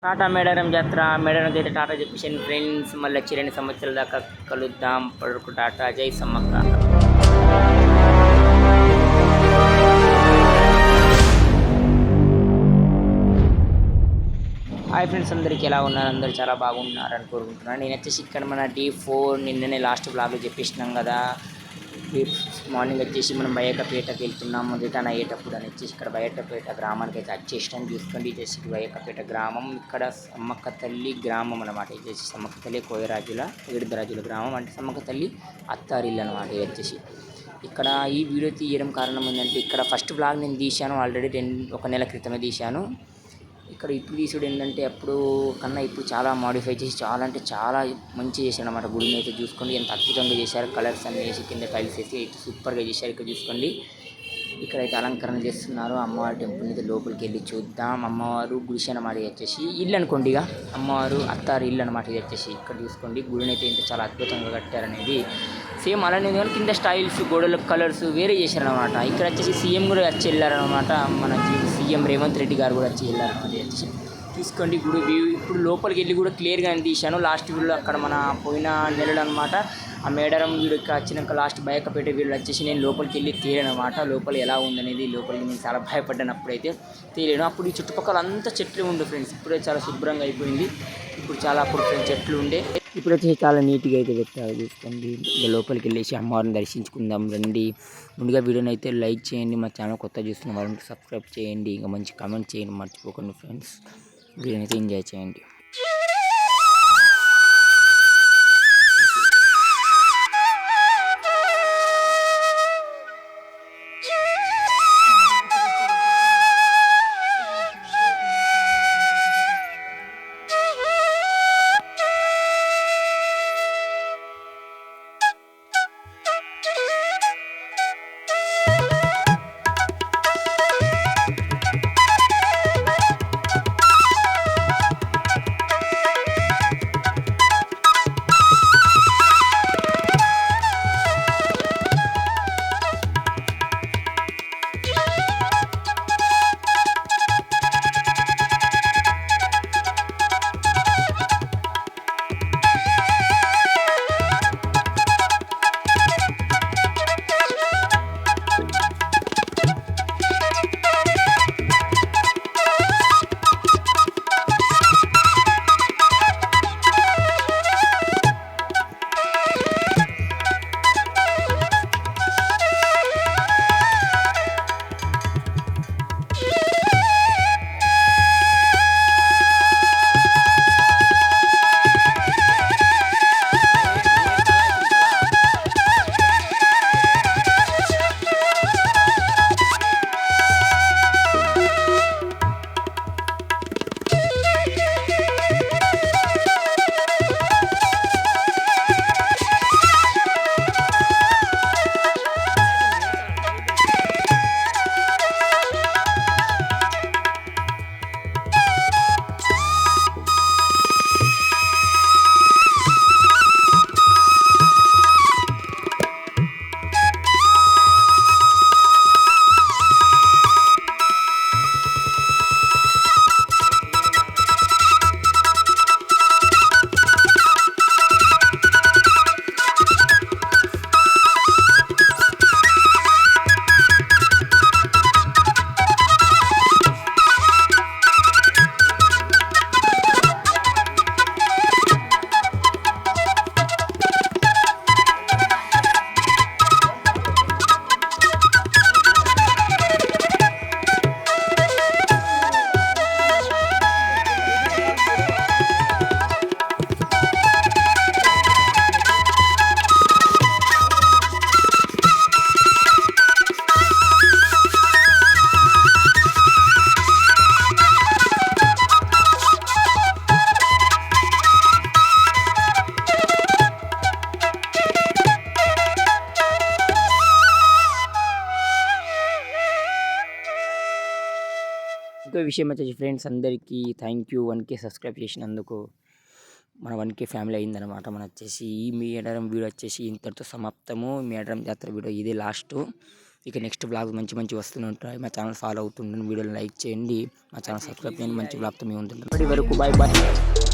టాటా మేడారం జాతర మేడారం అయితే టాటా చెప్పేసాను ఫ్రెండ్స్. మళ్ళీ వచ్చి 2 సంవత్సరాల దాకా కలుద్దాం. పడుకు టాటా, జై సమ్మక్క. హాయ్ ఫ్రెండ్స్, అందరికీ ఎలా ఉన్నారు? అందరూ చాలా బాగున్నారని కోరుకుంటున్నాను. నేను వచ్చేసి ఇక్కడ మన D4 నిన్ననే లాస్ట్ బ్లాగ్లో చెప్పేసినాం కదా. రేపు మార్నింగ్ వచ్చేసి మనం బయ్యకపేటకి వెళ్తున్నాము. రిటర్న్ అయ్యేటప్పుడు అని వచ్చేసి ఇక్కడ బయ్యకపేట గ్రామానికి అయితే వచ్చేసినాం. చూసుకోండి, వచ్చేసి బయ్యకపేట గ్రామం. ఇక్కడ సమ్మక్క తల్లి గ్రామం అనమాట. ఇది వచ్చేసి సమ్మక్క తల్లి కోయరాజుల ఏడుదరాజుల గ్రామం, అంటే సమ్మక్క తల్లి అత్తారిల్లు అనమాట. ఇది వచ్చేసి ఇక్కడ ఈ వీడియో తీయడం కారణం ఏంటంటే, ఇక్కడ ఫస్ట్ బ్లాగ్ నేను తీశాను ఆల్రెడీ 1 నెల క్రితమే తీశాను. ఇక్కడ ఇప్పుడు తీసుడు ఏంటంటే అప్పుడు కన్నా ఇప్పుడు చాలా మాడిఫై చేసి చాలా అంటే చాలా మంచిగా చేశారు అనమాట. గుడిని అయితే చూసుకోండి, ఎంత అద్భుతంగా చేశారు. కలర్స్ అన్నీ వేసి కింద టైల్స్ వేసి అయితే సూపర్గా చేశారు. ఇక్కడ చూసుకోండి, ఇక్కడైతే అలంకరణ చేస్తున్నారు. అమ్మవారి టెంపుల్ అయితే లోపలికి వెళ్ళి చూద్దాం. అమ్మవారు గుడిసె అన్నమాట. ఇది వచ్చేసి ఇల్లు అనుకోండి, ఇక అమ్మవారు అత్తారు ఇల్లు అనమాట. ఇది వచ్చేసి ఇక్కడ చూసుకోండి, గుడిని అయితే ఇంత చాలా అద్భుతంగా కట్టారనేది. సేమ్ అలానే కానీ కింద స్టైల్స్, గోడల కలర్స్ వేరే చేశారనమాట. ఇక్కడ వచ్చేసి సీఎం కూడా వచ్చి వెళ్ళారనమాట. మన సీఎం రేవంత్ రెడ్డి గారు కూడా వచ్చి వెళ్ళారనమాట. ఇది వచ్చేసి చూసుకోండి గుడి వ్యూ. ఇప్పుడు లోపలికి వెళ్ళి కూడా క్లియర్గా తీశాను. లాస్ట్ వీడియోలో అక్కడ మన పోయిన నెలలు అనమాట. ఆ మేడారం వీడియోకి వచ్చినాక లాస్ట్ బయ్యకపేట వీడియో వచ్చేసి నేను లోపలికి వెళ్ళి తీరాను అనమాట. లోపల ఎలా ఉందనేది లోపలికి నేను చాలా భయపడ్డాను. అప్పుడైతే తీరాను. అప్పుడు ఈ చుట్టుపక్కల అంతా చెట్లు ఉండే ఫ్రెండ్స్. ఇప్పుడే చాలా శుభ్రంగా అయిపోయింది. ఇప్పుడు చాలా అప్పుడు చెట్లు ఉండే, ఇప్పుడు వచ్చి చాలా నీట్గా అయితే పెట్టారు. చూసుకోండి, ఇంకా లోపలికి వెళ్ళేసి అమ్మవారిని దర్శించుకుందాం రండి. ముందుగా వీడియోని అయితే లైక్ చేయండి. మా ఛానల్ కొత్త చూస్తున్న వాళ్ళని సబ్స్క్రైబ్ చేయండి. ఇంకా మంచి కామెంట్ చేయండి మర్చిపోకండి ఫ్రెండ్స్. వీడియోని అయితే ఎంజాయ్ చేయండి. ఇంకో విషయం వచ్చేసి ఫ్రెండ్స్, అందరికీ థ్యాంక్ యూ 1K సబ్స్క్రైబ్ చేసినందుకు. మన 1K ఫ్యామిలీ అయిందనమాట. మన వచ్చేసి ఈ మేడారం వీడియో వచ్చేసి ఇంతటితో సమాప్తము. మేడారం జాతర వీడియో ఇదే లాస్ట్. ఇక నెక్స్ట్ బ్లాగ్ మంచి మంచి వస్తుంటాయి. మా ఛానల్ ఫాలో అవుతుండండి, వీడియోని లైక్ చేయండి, మా ఛానల్ సబ్స్క్రైబ్ చేయండి. మంచి బ్లాగ్తో మేము ఉంటుంటాం. ఇప్పటి వరకు బాయ్ బాయ్.